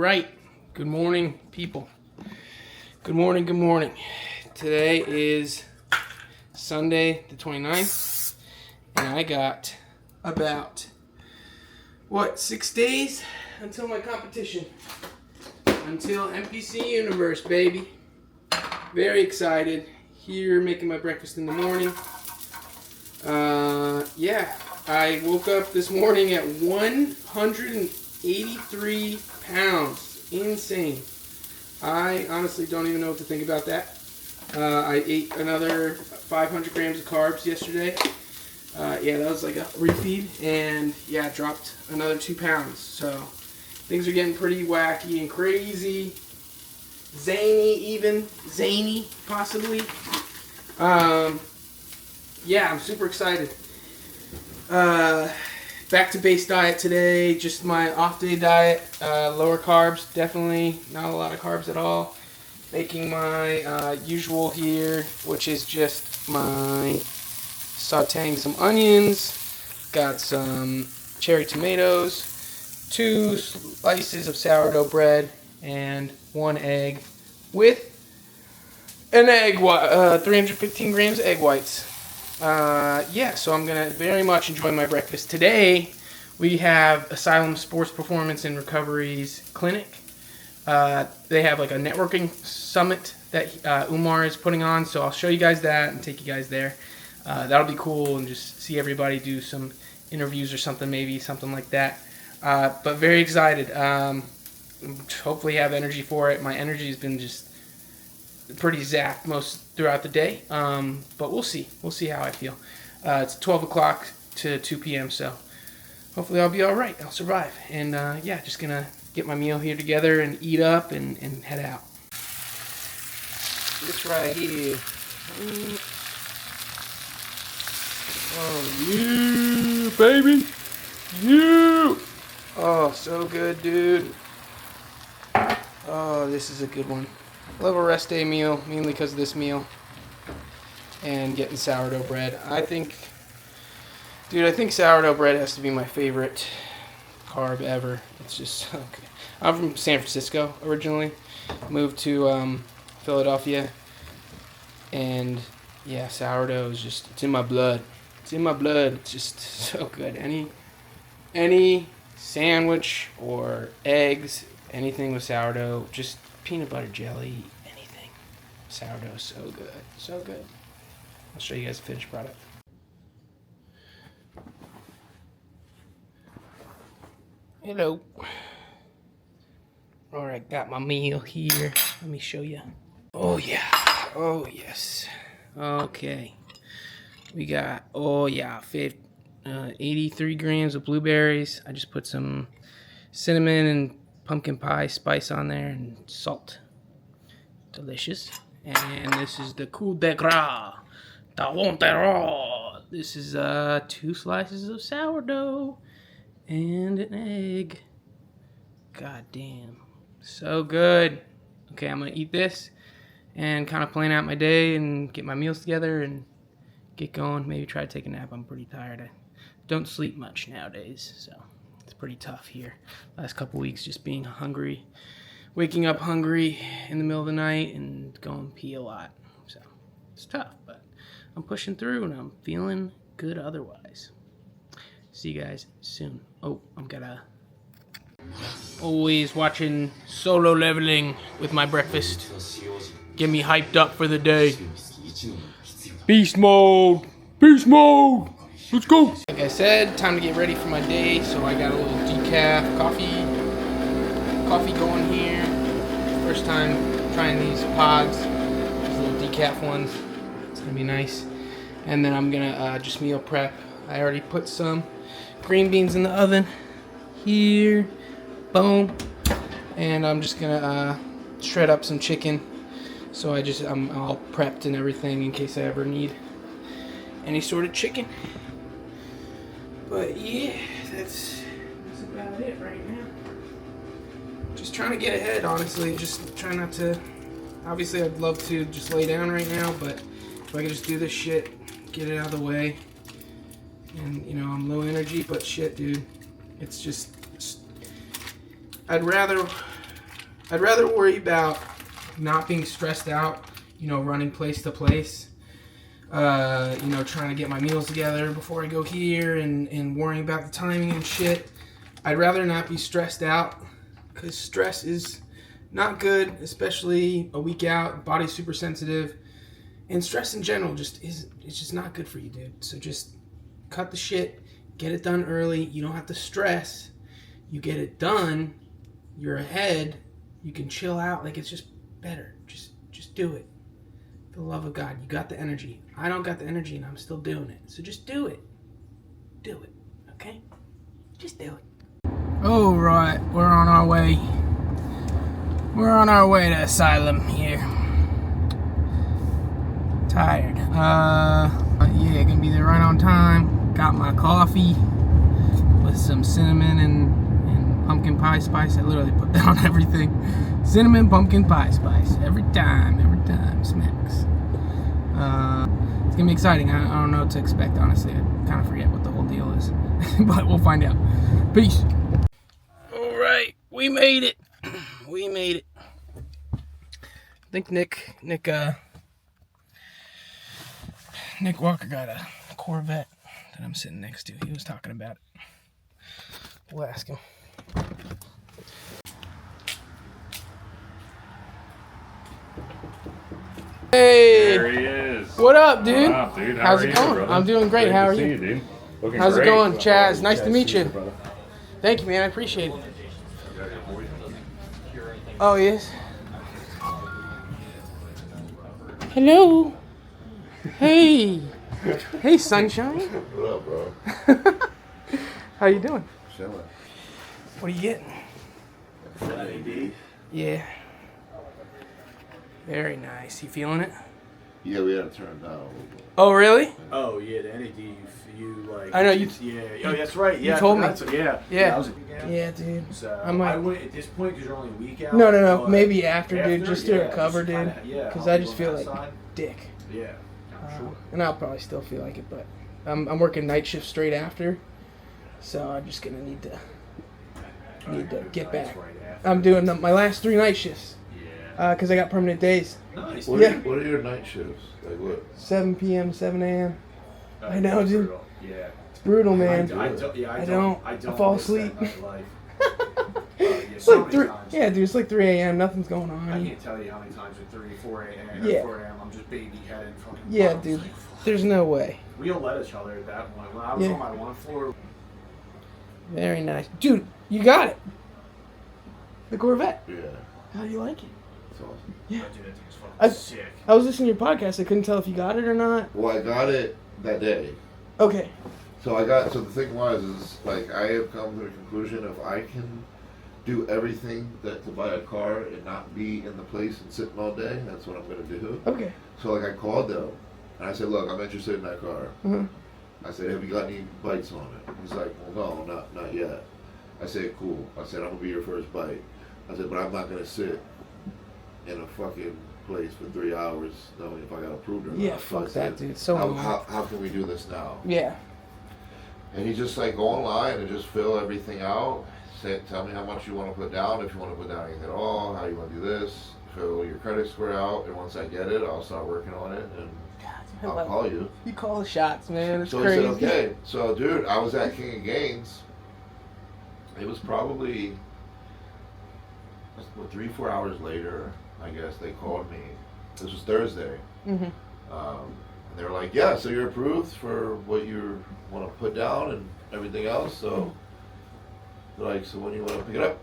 right. Good morning, people. Good morning, good morning. Today is Sunday the 29th, and I got about, 6 days until my competition. Until NPC Universe, baby. Very excited. Here, making my breakfast in the morning. I woke up this morning at 183 pounds. Insane. I honestly don't even know what to think about that. I ate another 500 grams of carbs yesterday. That was like a refeed. And yeah, dropped another 2 pounds. So things are getting pretty wacky and crazy. Zany, possibly. I'm super excited. Back to base diet today, just my off day diet, lower carbs, definitely not a lot of carbs at all. Making my usual here, which is just my sauteing some onions, got some cherry tomatoes, 2 slices of sourdough bread, and 1 egg with an egg, 315 grams of egg whites. So I'm going to very much enjoy my breakfast. Today, we have Asylum Sports Performance and Recovery's clinic. They have like a networking summit that Umar is putting on, so I'll show you guys that and take you guys there. That'll be cool, and just see everybody do some interviews or something, maybe something like that. But very excited. Hopefully have energy for it. My energy has been just pretty zapped most throughout the day, but we'll see how I feel. It's 12 o'clock to 2 p.m. so hopefully I'll be all right. I'll survive, and just gonna get my meal here together and eat up and head out. This right here. Oh, you baby, you. Oh, so good, dude. Oh, this is a good one. I love a rest day meal, mainly because of this meal. And getting sourdough bread. I think sourdough bread has to be my favorite carb ever. It's just so good. I'm from San Francisco originally. Moved to Philadelphia. And yeah, sourdough is just, it's in my blood. It's in my blood. It's just so good. Any sandwich or eggs, anything with sourdough, just peanut butter jelly, anything. Sourdough is so good. So good. I'll show you guys the finished product. Hello. Alright, got my meal here. Let me show you. Oh yeah. Oh yes. Okay. We got, 83 grams of blueberries. I just put some cinnamon and pumpkin pie spice on there and salt. Delicious. And this is the coup de grace. This is 2 slices of sourdough and an egg. God damn. So good. Okay, I'm gonna eat this and kind of plan out my day and get my meals together and get going. Maybe try to take a nap. I'm pretty tired. I don't sleep much nowadays, so it's pretty tough here. Last couple weeks just being hungry. Waking up hungry in the middle of the night and going pee a lot. So it's tough, but I'm pushing through and I'm feeling good otherwise. See you guys soon. Oh, I'm gonna always watching Solo Leveling with my breakfast. Get me hyped up for the day. Beast mode! Beast mode! Let's go! Like I said, time to get ready for my day, so I got a little decaf coffee going here. First time trying these pods, these little decaf ones. It's gonna be nice. And then I'm gonna just meal prep. I already put some green beans in the oven here. Boom. And I'm just gonna shred up some chicken. So I'm all prepped and everything in case I ever need any sort of chicken. But yeah, that's about it right now. Just trying to get ahead, honestly. Just trying not to. Obviously, I'd love to just lay down right now, but if I could just do this shit, get it out of the way. And, I'm low energy, but shit, dude. It's just. I'd rather I'd rather worry about not being stressed out, you know, running place to place, you know, trying to get my meals together before I go here and worrying about the timing and shit. I'd rather not be stressed out because stress is not good, especially a week out. Body's super sensitive. And stress in general it's just not good for you, dude. So just cut the shit, get it done early. You don't have to stress. You get it done, you're ahead, you can chill out. Like, it's just better. Just do it. For the love of God, you got the energy. I don't got the energy and I'm still doing it. So just do it. Do it. Okay? Just do it. All right, we're on our way. We're on our way to Asylum here. Tired. Yeah, gonna be there right on time. Got my coffee with some cinnamon and pumpkin pie spice. I literally put that on everything. Cinnamon pumpkin pie spice. Every time smacks. It's gonna be exciting. I don't know what to expect, honestly. I kind of forget what the whole deal is. But we'll find out. Peace. Alright, we made it. We made it. I think Nick Walker got a Corvette that I'm sitting next to. He was talking about it. We'll ask him. Hey! There he is. What up, dude? What up, dude? How's it going? Brother? I'm doing great. How are to see you? dude. Looking How's great. it going, Chaz? Nice to meet you. Brother. Thank you, man. I appreciate it. Oh, yes. Hello. Hey. Hey, sunshine. What up, bro? How you doing? Chilling. What are you getting? AD? Yeah. Very nice. You feeling it? Yeah, we had to turn it down a little bit. Oh, really? Oh yeah, the NAD you like. I know you. Yeah. Oh, that's right. Yeah. You told me. Yeah. Yeah. That was Yeah, dude. So I might. I would at this point because you're only a week out. No. but Maybe after, dude. Just to yeah, recover, just dude. kinda, yeah, Because I'll I be just on feel that like side. dick. Yeah. Sure. And I'll probably still feel like it, but I'm working night shift straight after, so I'm just gonna need to get back. Right after. I'm doing my last 3 night shifts Yeah. because I got permanent days. Nice. What, Yeah. what are your night shifts? Like what? 7 p.m., 7 a.m. I know, It's dude. brutal. Yeah. It's brutal, man. I don't. I fall miss asleep. that nightlife. It's So like many 3. times. Yeah, dude. It's like 3 a.m. Nothing's going I on. can't tell you how many times at 3, 4 a.m. Yeah. 4 a.m. I'm just baby heading fucking. Yeah, bombs. dude. There's no way. We all let each other at that point. When I was Yeah. on my one floor. Very nice, dude. You got it. The Corvette. Yeah. How do you like it? It's awesome. Yeah. Dude, that thing's fucking I- sick. I was listening to your podcast. I couldn't tell if you got it or not. Well, I got it that day. Okay. So the thing was, is like I have come to the conclusion if I can do everything that to buy a car and not be in the place and sitting all day, that's what I'm gonna do. Okay. So like I called them and I said, look, I'm interested in that car. Uh-huh. I said, have you got any bites on it? He's like, well, no, not yet. I said, cool. I said, I'm gonna be your first bite. I said, but I'm not gonna sit in a fucking place for 3 hours knowing if I got approved or not. Yeah, So I fuck said, that, dude. It's so annoying. how can we do this now? Yeah. And he just like go online and just fill everything out. Say, tell me how much you want to put down, if you want to put down anything at all, how you want to do this. Fill your credit score out, and once I get it, I'll start working on it, and I I'll love call you. You call the shots, man. It's So crazy. he said, okay. So, dude, I was at King of Gaines. It was probably 3-4 hours later, I guess, they called me. This was Thursday. Mm-hmm. And they were like, yeah, so you're approved for what you want to put down and everything else. So, they're like, so when you want to pick it up?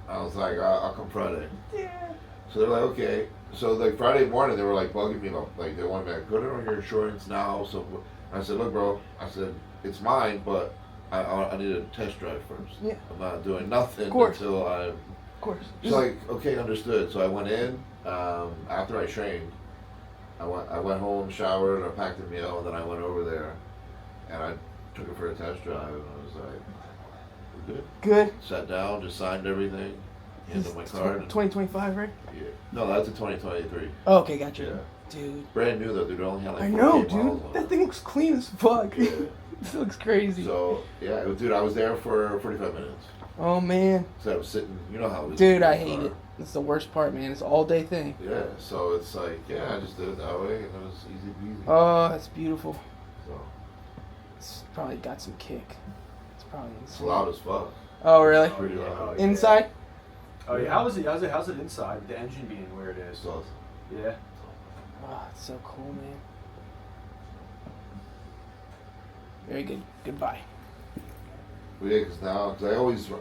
I was like, I'll come Friday. Yeah. So they're like, okay. So like Friday morning, they were like bugging me about, like they wanted me to put it on your insurance now. So I said, look, bro, I said, it's mine, but I need a test drive first. Yeah. I'm not doing nothing Of course. until I. Of course. So like, okay, understood. So I went in after I trained. I went home, showered, I packed a meal, and then I went over there, and I took it for a test drive, and I was like, we're good. Good. Sat down, just signed everything, handed my card. And, 2025, right? yeah. No, that's a 2023. Oh, okay, gotcha. Yeah. Dude. Brand new though, dude. It only had like I know, 48 miles dude. on That it. thing looks clean as fuck. Yeah. This looks crazy. So yeah, dude, I was there for 45 minutes. Oh man, Instead of sitting, you know how it is. dude, I hate it. It's the worst part, man. It's an all day thing. Yeah, so it's like, yeah, I just did it that way, and it was easy peasy. Oh, that's beautiful. So It's probably got some kick. It's probably it's insane. loud as fuck. Oh really? It's pretty loud. Inside? Oh yeah, how's it inside? The engine being where it is. So Yeah. Oh, it's so cool, man. Very good. Goodbye. but yeah, because now,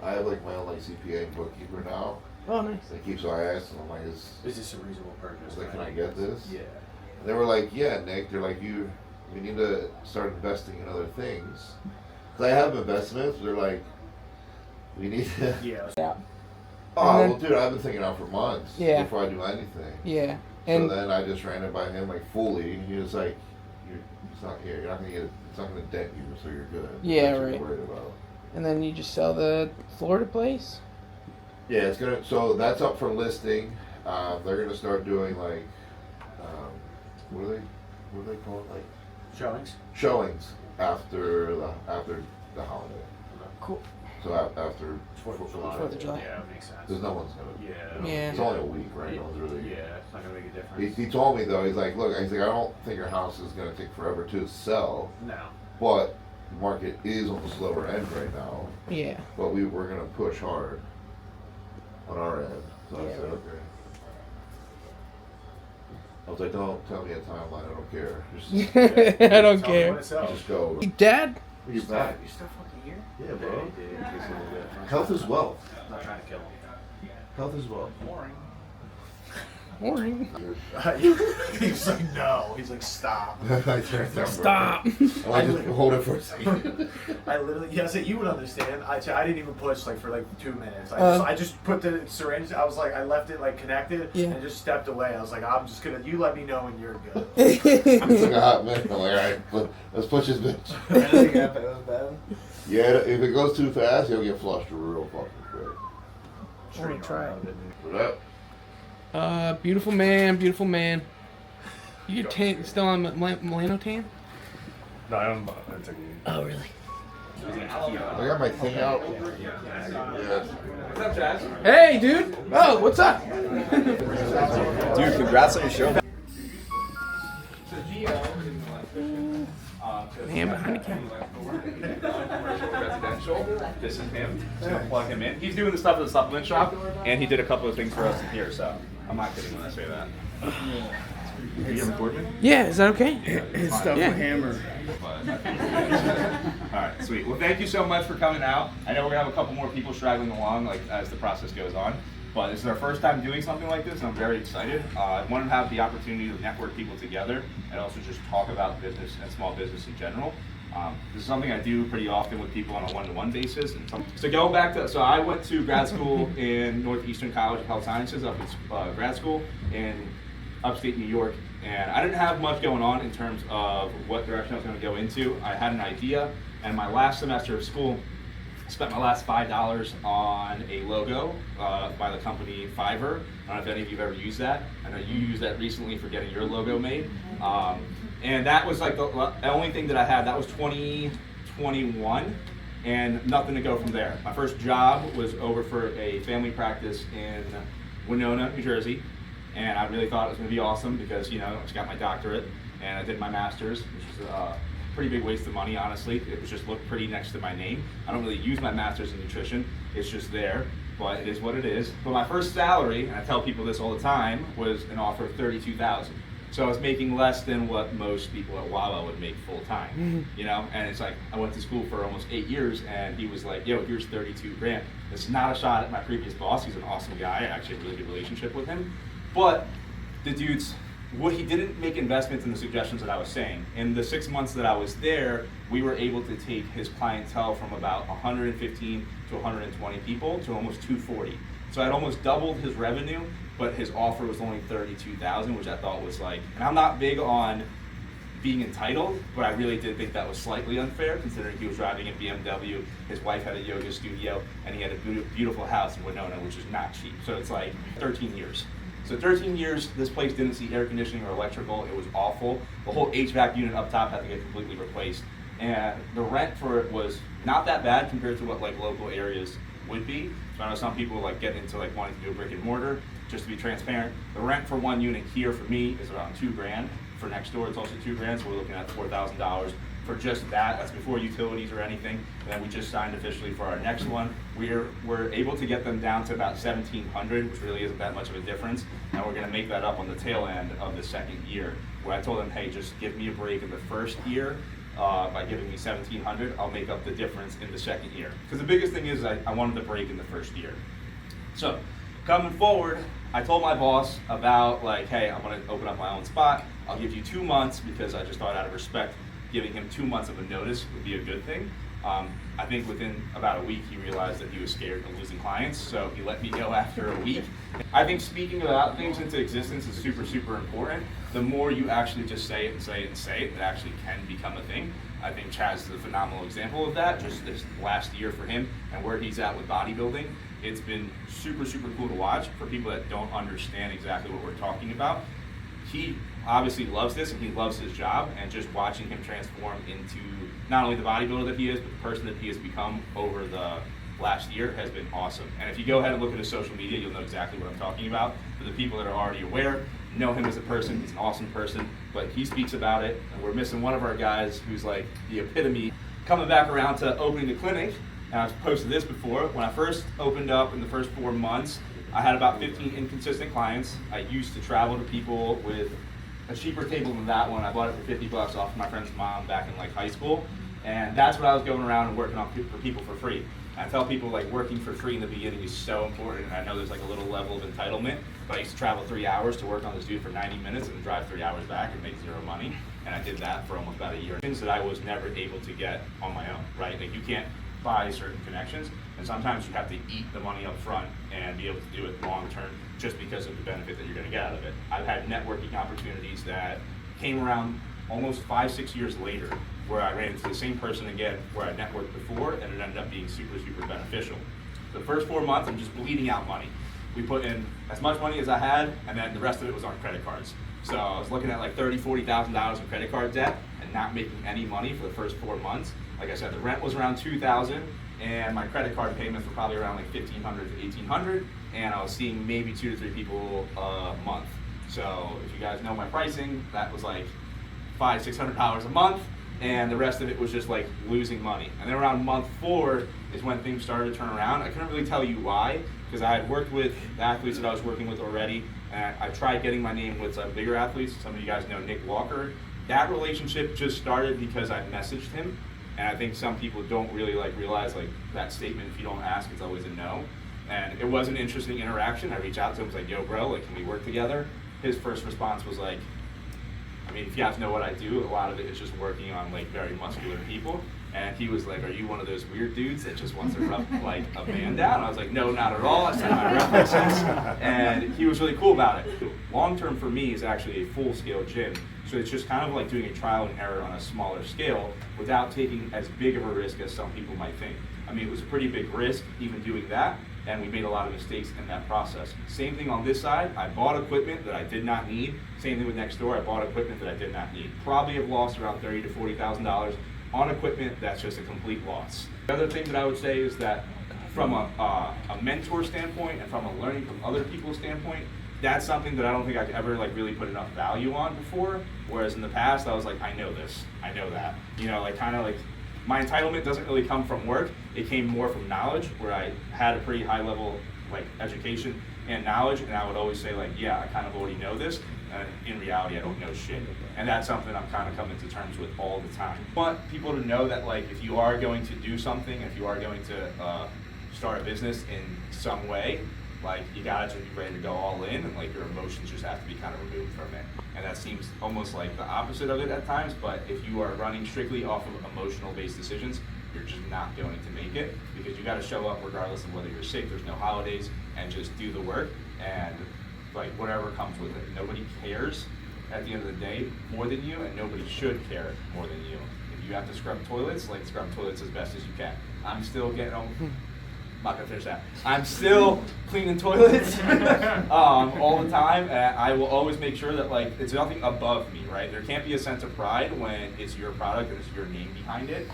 I have like my own like CPA and bookkeeper now. Oh, nice. They keep, so I asked them, I'm like, Is this a reasonable purchase? like, can I get this? Yeah. And they were like, yeah, Nick. They're like, we need to start investing in other things. Because I have investments. They're like, we need to. Yeah. Yeah. Oh, And well, dude, I've been thinking out for months Yeah. before I do anything. Yeah. So And then I just ran it by him like fully, and he was like, "It's not here. You're not gonna get. It's not gonna dent you, so you're good." Yeah, That's what right. you're worried about. and then you just sell the Florida place? Yeah, it's gonna. So that's up for listing. They're gonna start doing like, what do they call it? Like Showings. showings after the holiday. Cool. So after 4th of July. 4th of July. Yeah, it makes sense. because no one's gonna. Yeah. Yeah. It's only a week, right? No one's really. Yeah, it's not gonna make a difference. He told me though. He's like, look. He's like, I don't think your house is gonna take forever to sell, No. but the market is on the slower end right now. Yeah. But we're gonna push hard on our end. So I Yeah. said, okay. I was like, don't tell me a timeline. I don't care. Just, I don't Tell me care. when it sells. just go. Dad? You're back. You still fucking here? Yeah, bro. Yeah, he did. He takes a little bit. Health is wealth. I'm not trying to kill him. Health is wealth. Boring. Boring. He's like, no. He's like, stop. I turned down. Stop. I just hold it for a second. I literally, yes, you would understand. I didn't even push like for like 2 minutes. I just put the syringe. I was like, I left it like connected Yeah. and just stepped away. I was like, I'm just gonna. You let me know when you're good. It's like a hot minute. I'm like, all right, let's push this bitch. Anything happen? It was bad. Yeah, if it goes too fast, he'll get flushed real fucking quick. I'm gonna try it. What up? Beautiful man, beautiful man. You get tan, still on Milano tan? No, I don't. It's okay. Oh, really? I got my thing out. Yeah. What's up, Jazz? Hey, dude. Oh, what's up? Dude, congrats on your show. Man behind the camera. Residential. This is him. Just gonna plug him in. He's doing the stuff at the supplement shop, and he did a couple of things for us in here. So I'm not kidding when I say that. Are you recording? Yeah, is that okay? His stuff Yeah. with hammer. All right, sweet. Well, thank you so much for coming out. I know we're gonna have a couple more people straggling along, like as the process goes on. But this is our first time doing something like this, and I'm very excited. I want to have the opportunity to network people together and also just talk about business and small business in general. This is something I do pretty often with people on a one-to-one basis. And so going back to, so I went to grad school in Northeastern College of Health Sciences up at grad school in upstate New York. And I didn't have much going on in terms of what direction I was going to go into. I had an idea, and my last semester of school, I spent my last $5 on a logo by the company Fiverr. I don't know if any of you have ever used that. I know you used that recently for getting your logo made. And that was like the only thing that I had. That was 2021, and nothing to go from there. My first job was over for a family practice in Winona, New Jersey. And I really thought it was going to be awesome because, you know, I just got my doctorate and I did my master's, which was a pretty big waste of money, honestly. It was just looked pretty next to my name. I don't really use my master's in nutrition. It's just there, but it is what it is. But my first salary, and I tell people this all the time, was an offer of $32,000. So I was making less than what most people at Wawa would make full time, you know? And it's like, I went to school for almost 8 years and he was like, yo, here's 32 grand. It's not a shot at my previous boss. He's an awesome guy. I actually have a really good relationship with him. But the dude's, he didn't make investments in the suggestions that I was saying. In the 6 months that I was there, we were able to take his clientele from about 115 to 120 people to almost 240. So I'd almost doubled his revenue, but his offer was only $32,000, which I thought was like, and I'm not big on being entitled, but I really did think that was slightly unfair considering he was driving a BMW, his wife had a yoga studio, and he had a beautiful house in Winona, which is not cheap. So it's like 13 years. So 13 years, this place didn't see air conditioning or electrical. It was awful. The whole HVAC unit up top had to get completely replaced. And the rent for it was not that bad compared to what like local areas would be. So I know some people like get into like wanting to do a brick and mortar. Just to be transparent, the rent for one unit here for me is around $2,000. For next door, it's also $2,000, so we're looking at $4,000 for just that. That's before utilities or anything. And then we just signed officially for our next one. We're able to get them down to about $1,700, which really isn't that much of a difference. And we're going to make that up on the tail end of the second year, where I told them, hey, just give me a break in the first year. By giving me $1,700, I'll make up the difference in the second year. Because the biggest thing is I wanted the break in the first year. So coming forward, I told my boss about like, hey, I'm gonna open up my own spot. I'll give you 2 months because I just thought out of respect, giving him 2 months of a notice would be a good thing. I think within about a week, he realized that he was scared of losing clients, so he let me go after a week. I think speaking about things into existence is super, super important. The more you actually just say it and say it and say it, it actually can become a thing. I think Chaz is a phenomenal example of that, just this last year for him and where he's at with bodybuilding. It's been super, super cool to watch for people that don't understand exactly what we're talking about. He obviously loves this and he loves his job, and just watching him transform into not only the bodybuilder that he is, but the person that he has become over the last year has been awesome. And if you go ahead and look at his social media, you'll know exactly what I'm talking about. For the people that are already aware, know him as a person, he's an awesome person, but he speaks about it, and we're missing one of our guys who's like the epitome. Coming back around to opening the clinic, and I've posted this before, when I first opened up in the first 4 months, I had about 15 inconsistent clients. I used to travel to people with a cheaper table than that one. I bought it for 50 bucks off my friend's mom back in like high school. And that's what I was going around and working on for people for free. I tell people like working for free in the beginning is so important, and I know there's like a little level of entitlement, but I used to travel 3 hours to work on this dude for 90 minutes and drive 3 hours back and make zero money. And I did that for almost about a year. Things that I was never able to get on my own, right? Like you can't buy certain connections, and sometimes you have to eat the money up front and be able to do it long term just because of the benefit that you're gonna get out of it. I've had networking opportunities that came around almost 5-6 years later, where I ran into the same person again where I networked before, and it ended up being super, super beneficial. The first 4 months, I'm just bleeding out money. We put in as much money as I had, and then the rest of it was on credit cards. So I was looking at like $30,000, $40,000 in credit card debt and not making any money for the first 4 months. Like I said, the rent was around $2,000, and my credit card payments were probably around like $1,500 to $1,800, and I was seeing maybe 2 to 3 people a month. So if you guys know my pricing, that was like $500-$600 a month, and the rest of it was just like losing money. And then around month 4 is when things started to turn around. I couldn't really tell you why, because I had worked with the athletes that I was working with already, and I tried getting my name with some bigger athletes. Some of you guys know Nick Walker. That relationship just started because I messaged him, and I think some people don't really like realize like that statement, if you don't ask, it's always a no. And it was an interesting interaction. I reached out to him, was like, yo bro, like can we work together? His first response was like, I mean, if you guys know what I do, a lot of it is just working on like very muscular people. And he was like, are you one of those weird dudes that just wants to rub like a man down? I was like, no, not at all. I sent my references. And he was really cool about it. Long term for me is actually a full scale gym. So it's just kind of like doing a trial and error on a smaller scale without taking as big of a risk as some people might think. I mean, it was a pretty big risk even doing that, and we made a lot of mistakes in that process. Same thing on this side. I bought equipment that I did not need. Same thing with next door. I bought equipment that I did not need. Probably have lost around $30,000 to $40,000 on equipment that's just a complete loss. The other thing that I would say is that from a mentor standpoint and from a learning from other people's standpoint, that's something that I don't think I've ever like really put enough value on before. Whereas in the past, I was like, I know this, I know that. You know, like kind of like my entitlement doesn't really come from work. It came more from knowledge, where I had a pretty high level like education and knowledge, and I would always say like, yeah, I kind of already know this. In reality, I don't know shit. And that's something I'm kind of coming to terms with all the time. I want people to know that like if you are going to do something, if you are going to start a business in some way, like you gotta just be ready to go all in, and like your emotions just have to be kind of removed from it. And that seems almost like the opposite of it at times, but if you are running strictly off of emotional based decisions, you're just not going to make it, because you gotta show up regardless of whether you're sick, there's no holidays, and just do the work, and like whatever comes with it. Nobody cares at the end of the day more than you, and nobody should care more than you. If you have to scrub toilets, like scrub toilets as best as you can. I'm still getting home. I'm not gonna finish that. I'm still cleaning toilets all the time, and I will always make sure that like it's nothing above me, right? There can't be a sense of pride when it's your product and it's your name behind it.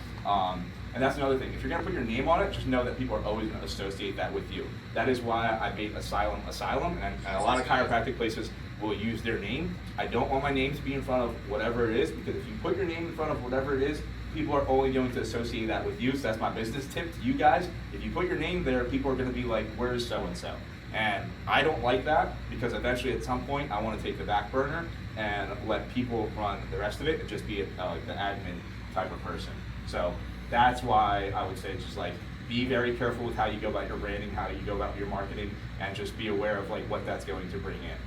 And that's another thing. If you're gonna put your name on it, just know that people are always gonna associate that with you. That is why I made Asylum, and a lot of chiropractic places will use their name. I don't want my name to be in front of whatever it is, because if you put your name in front of whatever it is, people are only going to associate that with you. So that's my business tip to you guys. If you put your name there, people are gonna be like, where's so-and-so? And I don't like that, because eventually at some point I want to take the back burner and let people run the rest of it and just be like the admin type of person. So that's why I would say just like be very careful with how you go about your branding, how you go about your marketing, and just be aware of like what that's going to bring in.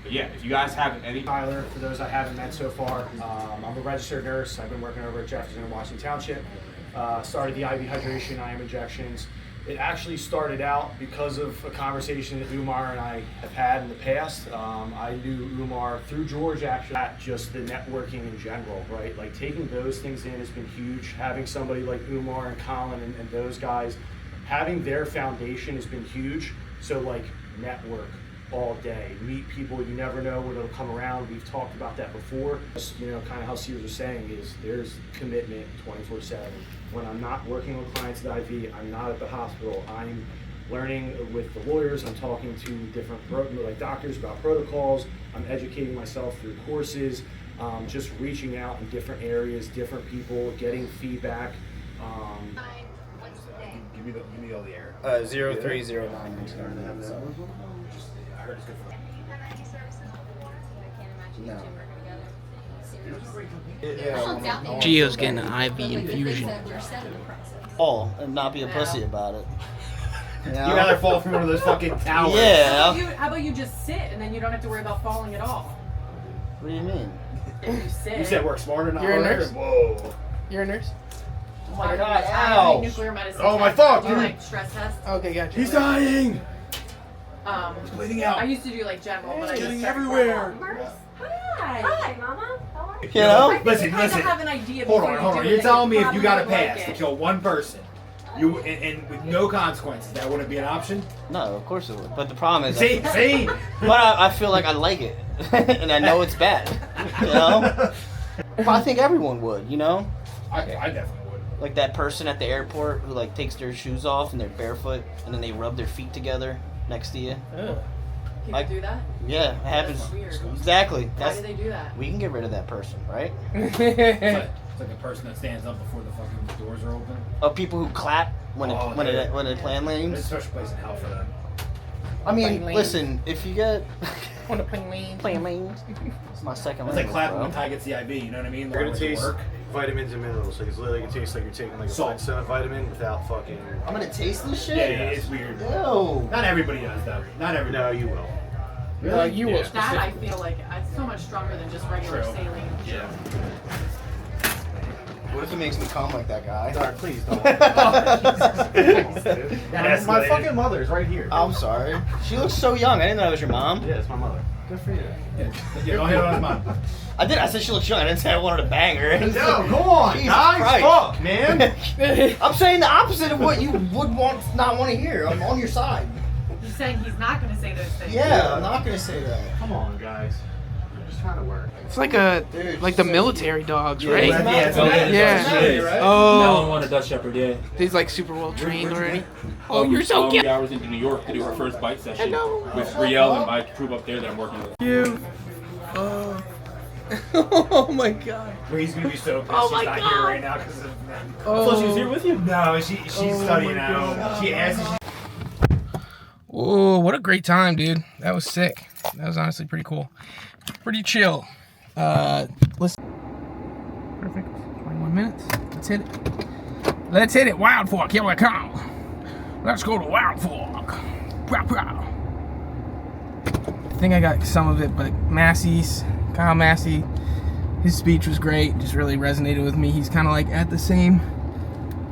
But yeah, if you guys have any... Tyler, for those I haven't met so far, I'm a registered nurse. I've been working over at Jefferson and Washington Township. Started the IV hydration, IM injections. It actually started out because of a conversation that Umar and I have had in the past. I knew Umar through George, actually, at just the networking in general, right? Like taking those things in has been huge. Having somebody like Umar and Colin and those guys, having their foundation has been huge. So like network all day, meet people, you never know when it'll come around. We've talked about that before. Just, you know, kind of how Sears was saying is there's commitment 24/7. When I'm not working with clients at IV, I'm not at the hospital. I'm learning with the lawyers. I'm talking to different like doctors about protocols. I'm educating myself through courses, just reaching out in different areas, different people, getting feedback. Give me all the air. 0309. I heard it's good for No. Gio's getting an IV infusion. Oh, and not be a pussy about it. You know? You'd rather fall from one of those fucking towers. Yeah. How about you just sit and then you don't have to worry about falling at all? What do you mean? If you sit. You said work smarter, not You're a harder? nurse? Whoa. You're a nurse? Oh my god, I ow! nuclear medicine. Oh, my test. fuck, Do dude. like stress tests. Okay, gotcha. He's dying! Bleeding out. I used to do like general, but I just getting started everywhere. Hi. Hi, Mama. How are you? You know? I think Listen, you kind listen. of have an idea Hold before on, you hold do on. it You're that telling me if you probably got a won't like pass to it. kill one person, and with no consequences, that wouldn't be an option? No, of course it would. But the problem is, See? but I feel like I like it, and I know it's bad. You know? But I think everyone would. You know? I definitely would. Like that person at the airport who like takes their shoes off and they're barefoot, and then they rub their feet together next to you. People do that? Yeah, it happens. That's weird. Exactly. Why do they do that? We can get rid of that person, right? It's like a person that stands up before the fucking doors are open. Oh, people who clap when Oh, when a plane There's a lands. special place in hell for them. I mean, Plane lands. listen, if you get On a plane lane. plane lands, it's my second It's like language, clapping bro. when Ty gets the IV, you know what I mean? You're gonna Like, with taste work. vitamins and minerals. Like it's literally gonna taste like you're taking like a Salt. Flexin vitamin without fucking. I'm gonna taste this shit. Yeah, it's weird. Ew. Not everybody does though. Not everybody. No, you will. You will. That I feel like it's so much stronger than just regular True. saline. Yeah. What if it makes me calm like that guy? Sorry, please don't. That's My fucking mother's right here. I'm sorry. She looks so young. I didn't know that was your mom. Yeah, it's my mother. Good for you. Yeah, don't hit on his mom. I did. I said she looks young. I didn't say I wanted to bang her. No, come on, Jesus guys. Christ. Fuck, man. I'm saying the opposite of what you would not want to hear. I'm on your side. He's saying he's not going to say those things. Yeah, I'm not gonna say that. Come on, guys. I'm just trying to work. It's like like the military dogs, right? Yeah, it's not- Yeah. right? Oh, one a Dutch Shepherd, yeah. he's like super well trained already. Oh, you're so We cute. hours into New York to do our first bike session Hello. with Riel and my crew up there that I'm working with. You. Oh. Oh my god. Where he's gonna be so pissed Oh she's my not God. here right now because of Oh. I thought she was here with you. No, she's studying my now. God. She asked. Oh, what a great time, dude. That was sick. That was honestly pretty cool. Pretty chill. Listen. Perfect. 21 minutes. Let's hit it. Let's hit it. Wild Fork. Here we come. Let's go to Wild Fork. Pow, pow. I think I got some of it, but Kyle Massey, his speech was great. Just really resonated with me. He's kind of like at the same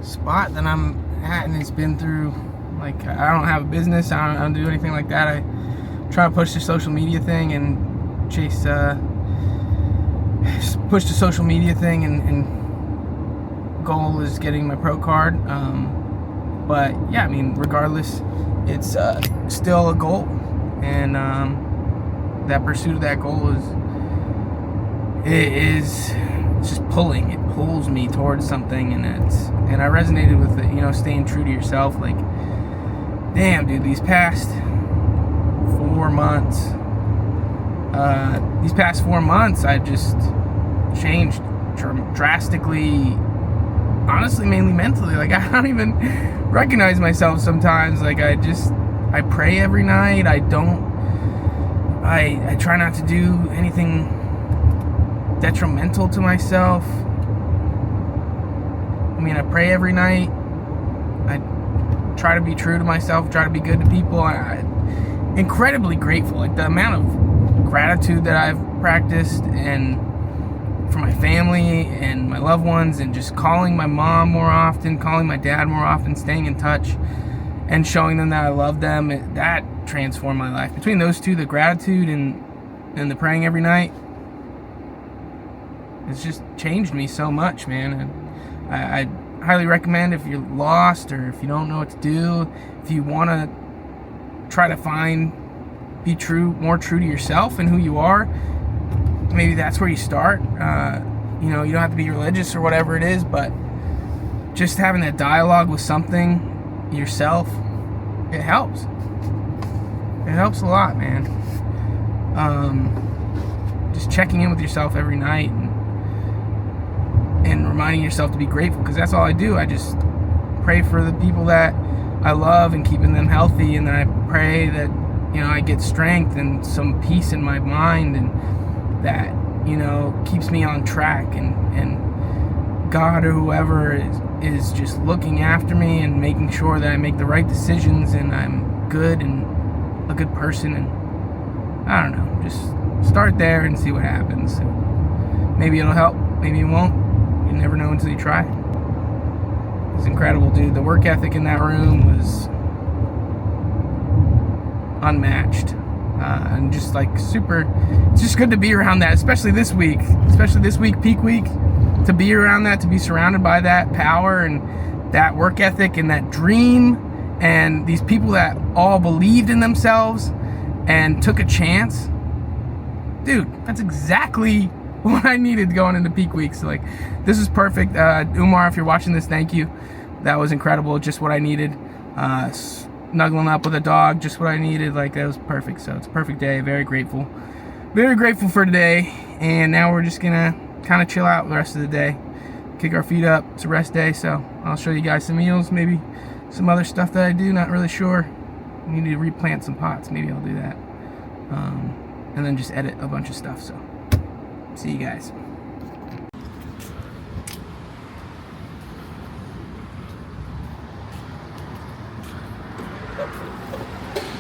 spot that I'm at, and it's been through. Like, I don't have a business. I don't do anything like that. I try to push the social media thing and push the social media thing, and goal is getting my pro card. But yeah, I mean, regardless, it's still a goal, and that pursuit of that goal is it's just pulling. It pulls me towards something, and I resonated with it. You know, staying true to yourself. Like, damn, dude, these past 4 months, I just changed drastically. Honestly, mainly mentally. Like, I don't even recognize myself sometimes. Like, I pray every night. I try not to do anything detrimental to myself. I mean, I pray every night. I try to be true to myself, try to be good to people. I'm incredibly grateful. Like, the amount of gratitude that I've practiced, and for my family and my loved ones, and just calling my mom more often, calling my dad more often, staying in touch and showing them that I love them, that transformed my life. Between those two, the gratitude and the praying every night, it's just changed me so much, man. And I highly recommend, if you're lost or if you don't know what to do, if you want to try to be more true to yourself and who you are, maybe that's where you start. You know, you don't have to be religious or whatever it is, but just having that dialogue with something, yourself, it helps. It helps a lot, man. Just checking in with yourself every night and reminding yourself to be grateful, because that's all I do. I just pray for the people that I love and keeping them healthy, and then I pray that, you know, I get strength and some peace in my mind, and that, you know, keeps me on track, and God or whoever is just looking after me and making sure that I make the right decisions and I'm good and a good person. And I don't know, just start there and see what happens. Maybe it'll help, maybe it won't. You never know until you try. It's incredible, dude. The work ethic in that room was unmatched. And just like super, it's just good to be around that, especially this week, peak week, to be around that, to be surrounded by that power and that work ethic and that dream, and these people that all believed in themselves and took a chance. Dude, that's exactly what I needed going into peak week. So, like, this is perfect. Umar, if you're watching this, thank you. That was incredible. Just what I needed. Snuggling up with a dog, just what I needed. Like, that was perfect. So it's a perfect day. Very grateful for today. And now we're just gonna kind of chill out the rest of the day, kick our feet up. It's a rest day, so I'll show you guys some meals, maybe some other stuff that I do. Not really sure. I need to replant some pots. Maybe I'll do that, and then just edit a bunch of stuff. So see you guys.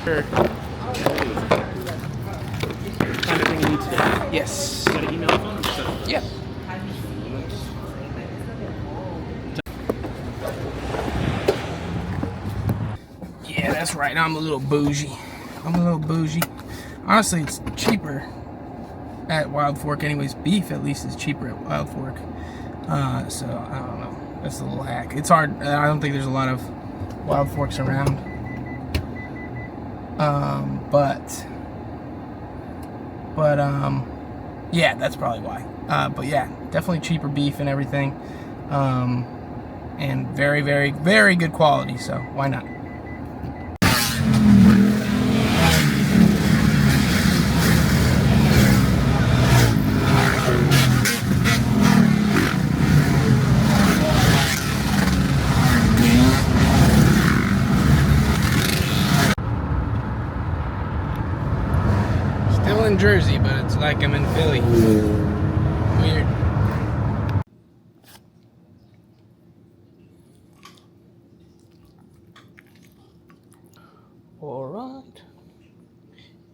Sure. Everything you need today. Yes. You got an email phone? Yep. Yeah, that's right. I'm a little bougie. Honestly, it's cheaper at Wild Fork anyways. Beef, at least, is cheaper at Wild Fork. So, I don't know. That's a little hack. It's hard. I don't think there's a lot of Wild Forks around. Yeah, that's probably why. But yeah, definitely cheaper beef and everything. And very, very, very good quality, so why not? Still in Jersey, but it's like I'm in Philly. Weird. Alright.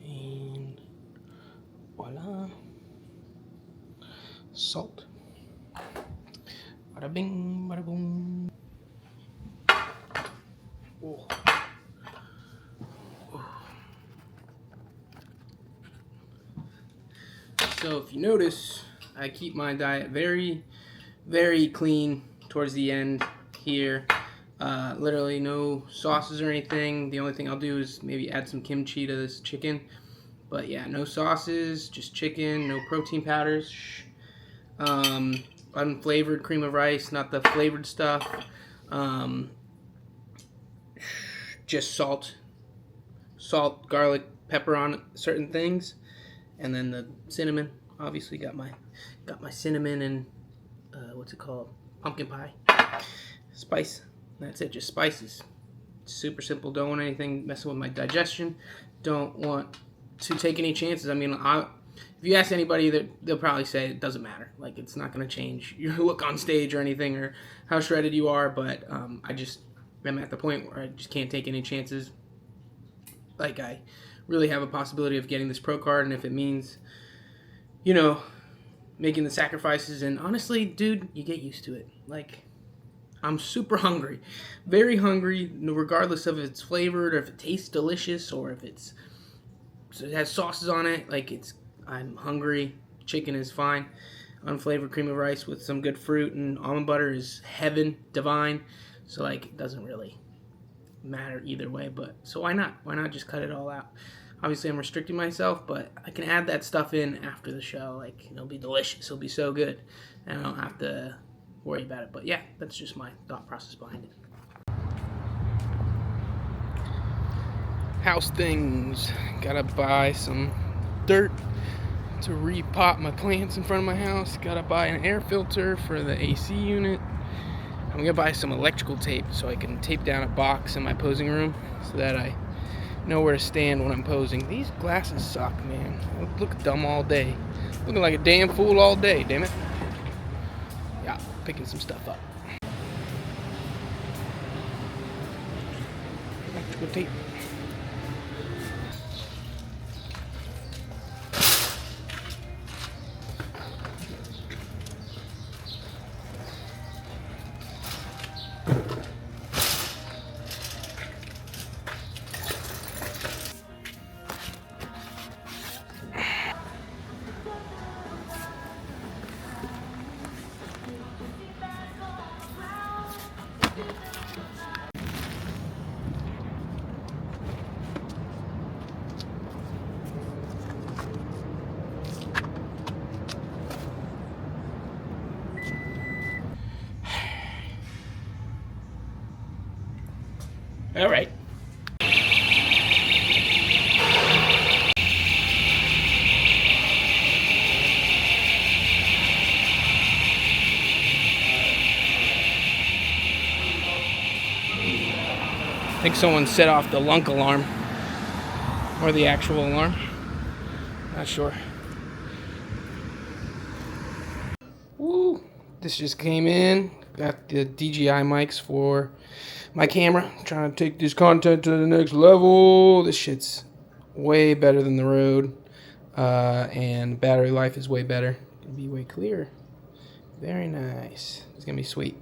And voila. Salt. Bada bing, bada boom. Oh. So if you notice, I keep my diet very, very clean towards the end here. Literally no sauces or anything. The only thing I'll do is maybe add some kimchi to this chicken. But yeah, no sauces, just chicken, no protein powders. unflavored cream of rice, not the flavored stuff. Just salt, garlic, pepper on certain things, and then the cinnamon. Obviously, got my cinnamon and what's it called? Pumpkin pie. Spice. That's it. Just spices. Super simple. Don't want anything messing with my digestion. Don't want to take any chances. I mean, if you ask anybody, they'll probably say it doesn't matter. Like, it's not going to change your look on stage or anything, or how shredded you are. But I'm at the point where I just can't take any chances. Like, I really have a possibility of getting this pro card, and if it means, making the sacrifices, and honestly, dude, you get used to it. Like, I'm super hungry, very hungry, regardless of if it's flavored or if it tastes delicious or if it has sauces on it. Like, I'm hungry. Chicken is fine. Unflavored cream of rice with some good fruit and almond butter is heaven, divine. So, like, it doesn't really matter either way. But so why not? Why not just cut it all out? Obviously, I'm restricting myself, but I can add that stuff in after the show. Like, it'll be delicious. It'll be so good, and I don't have to worry about it. But yeah, that's just my thought process behind it. House things. Gotta buy some dirt to repot my plants in front of my house. Gotta buy an air filter for the AC unit. I'm gonna buy some electrical tape so I can tape down a box in my posing room so that I know where to stand when I'm posing. These glasses suck, man. I look dumb all day. Looking like a damn fool all day, damn it. Yeah, picking some stuff up. Electrical tape. All right. I think someone set off the lunk alarm or the actual alarm. Not sure. Woo! This just came in. Got the DJI mics for my camera. Trying to take this content to the next level. This shit's way better than the Rode, and battery life is way better. Gonna be way clearer. Very nice. It's gonna be sweet.